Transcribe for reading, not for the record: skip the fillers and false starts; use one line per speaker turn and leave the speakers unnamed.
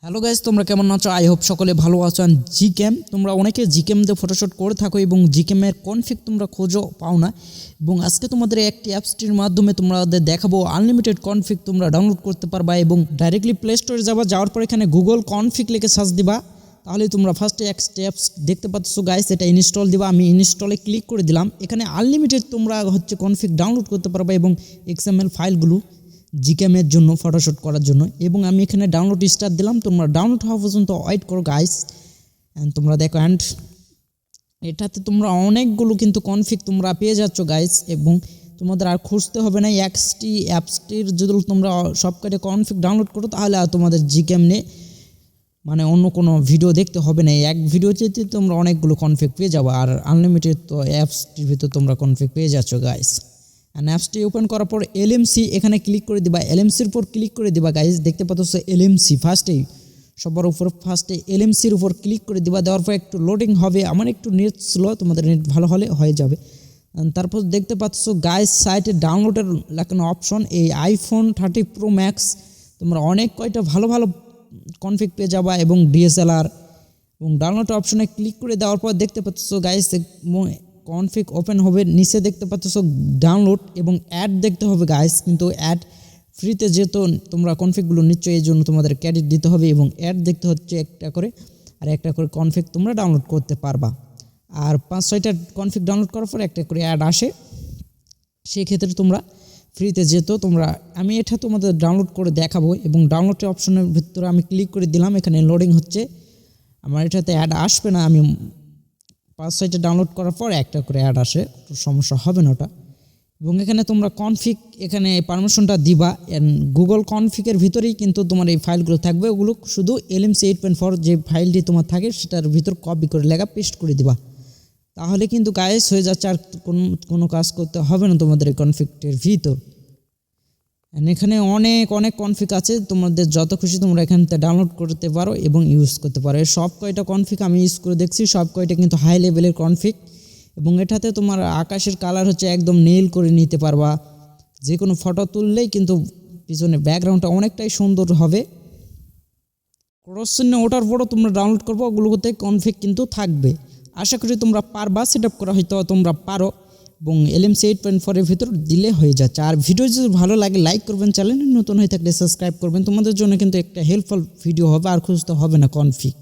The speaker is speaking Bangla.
হ্যালো গাইস, তোমরা কেমন আছো? আই হোপ সকলে ভালো আছো। আর জিক্যাম তোমরা অনেকে জিক্যাম দিয়ে ফটোশুট করে থাকো এবং জিক্যামের কনফিগ তোমরা খোঁজো পাও না, এবং আজকে তোমাদের একটি অ্যাপসটির মাধ্যমে তোমাদের দেখাবো আনলিমিটেড কনফিগ তোমরা ডাউনলোড করতে পারবা। এবং ডাইরেক্টলি প্লে স্টোরে যাওয়ার পর এখানে গুগল কনফিগ লিখে সার্চ দিবা, তাহলে তোমরা ফার্স্টে এক স্টেপস দেখতে পাচ্ছ গাইস, এটা ইনস্টল দিবা। আমি ইনস্টলে ক্লিক করে দিলাম। এখানে আনলিমিটেড তোমরা কনফিগ ডাউনলোড করতে পারবা এবং এক্সএমএল ফাইলগুলো জিক্যামের জন্য ফটোশুট করার জন্য। এবং আমি এখানে ডাউনলোড স্টার্ট দিলাম। তোমরা ডাউনলোড হওয়া পর্যন্ত ওয়েট করো গাইস। অ্যান্ড তোমরা দেখো, অ্যান্ড এটাতে তোমরা অনেকগুলো কিন্তু কনফিগ তোমরা পেয়ে যাচ্ছ গাইস, এবং তোমাদের আর খুঁজতে হবে না। অ্যাপসটির যদি তোমরা সব কটা কনফিগ ডাউনলোড করো, তাহলে আর তোমাদের জিক্যাম নিয়ে অন্য কোনো ভিডিও দেখতে হবে না। এক ভিডিওতে তোমরা অনেকগুলো কনফিগ পেয়ে যাবো, আর আনলিমিটেড তো অ্যাপসটির ভিতর তোমরা কনফিগ পেয়ে যাচ্ছ গাইস। অ্যান্ড অ্যাপসটি ওপেন করার পর এলএমসি এখানে ক্লিক করে দিবা। এলএমসির উপর ক্লিক করে দিবা গাইস, দেখতে পাচ্ছ এলএমসি সবার উপর ফার্স্টে এলএমসির উপর ক্লিক করে দিবা। দেওয়ার পর একটু লোডিং হবে, আমার একটু নেট স্লো, তোমাদের নেট ভালো হলে হয়ে যাবে। তারপর দেখতে পাচ্ছ গাইস সাইটে ডাউনলোডের লাগানো অপশন, এই আইফোন 30 Pro Max তোমরা অনেক কয়টা ভালো ভালো কনফিগ পেয়ে যাবা এবং ডিএসএলআর। এবং ডাউনলোড অপশনে ক্লিক করে দেওয়ার পর দেখতে পাচ্ছ গাইস কনফিগ ওপেন হবে। নিচে দেখতে পাচ্ছ ডাউনলোড এবং অ্যাড দেখতে হবে গাইস, কিন্তু অ্যাড ফ্রিতে যেহেতু তোমরা কনফিগগুলো নিচ্ছ, এই জন্য তোমাদের ক্রেডিট দিতে হবে। এবং অ্যাড দেখতে হচ্ছে একটা করে, আর একটা করে কনফিগ তোমরা ডাউনলোড করতে পারবা। আর 5-6টা কনফিগ ডাউনলোড করার পর একটা করে অ্যাড আসে, সেক্ষেত্রে তোমরা ফ্রিতে আমি এটা তোমাদের ডাউনলোড করে দেখাবো। এবং ডাউনলোডের অপশনের ভিতরে আমি ক্লিক করে দিলাম। এখানে লোডিং হচ্ছে, আমার এটাতে অ্যাড আসবে না। আমি 5-6টা ডাউনলোড করার পর একটা করে অ্যাড আসে, সমস্যা হবে না ওটা। এবং এখানে তোমরা কনফিগ এখানে পারমিশনটা দিবা। গুগল কনফিগের ভিতরেই কিন্তু তোমার এই ফাইলগুলো থাকবে, ওগুলো শুধু LMC 8.4 যে ফাইলটি তোমার থাকে সেটার ভিতর কপি করে লেখা পেস্ট করে দিবা, তাহলে কিন্তু গাইস হয়ে যাচ্ছে। আর কোনো কাজ করতে হবে না তোমাদের এই কনফিগের ভিতর। এখানে অনেক কনফিগ আছে, তোমাদের যত খুশি তোমরা এখান থেকে ডাউনলোড করতে পারো এবং ইউজ করতে পারো। সব কয়টা কনফিগ আমি ইউজ করে দেখছি, সব কয়টা কিন্তু হাই লেভেলের কনফিগ। এবং এটাতে তোমার আকাশের কালার হচ্ছে একদম নীল করে নিতে পারবা, যে কোনো ফটো তুললেই কিন্তু পিছনে ব্যাকগ্রাউন্ডটা অনেকটাই সুন্দর হবে। ক্রস চিহ্নে ওঠার পরও তোমরা ডাউনলোড করবো, ওগুলোতে কনফিগ কিন্তু থাকবে। আশা করি তোমরা পারবা, সেট আপ করা হয়তো তোমরা পারো। এবং LMC 8.4 এর ভিতর দিলে হয়ে যাচ্ছে। আর ভিডিও যদি ভালো লাগে লাইক করবেন, চ্যানেলে নতুন হয়ে থাকলে সাবস্ক্রাইব করবেন, তোমাদের জন্য কিন্তু একটা হেল্পফুল ভিডিও হবে, আর খুঁজতে হবে না কনফিগ।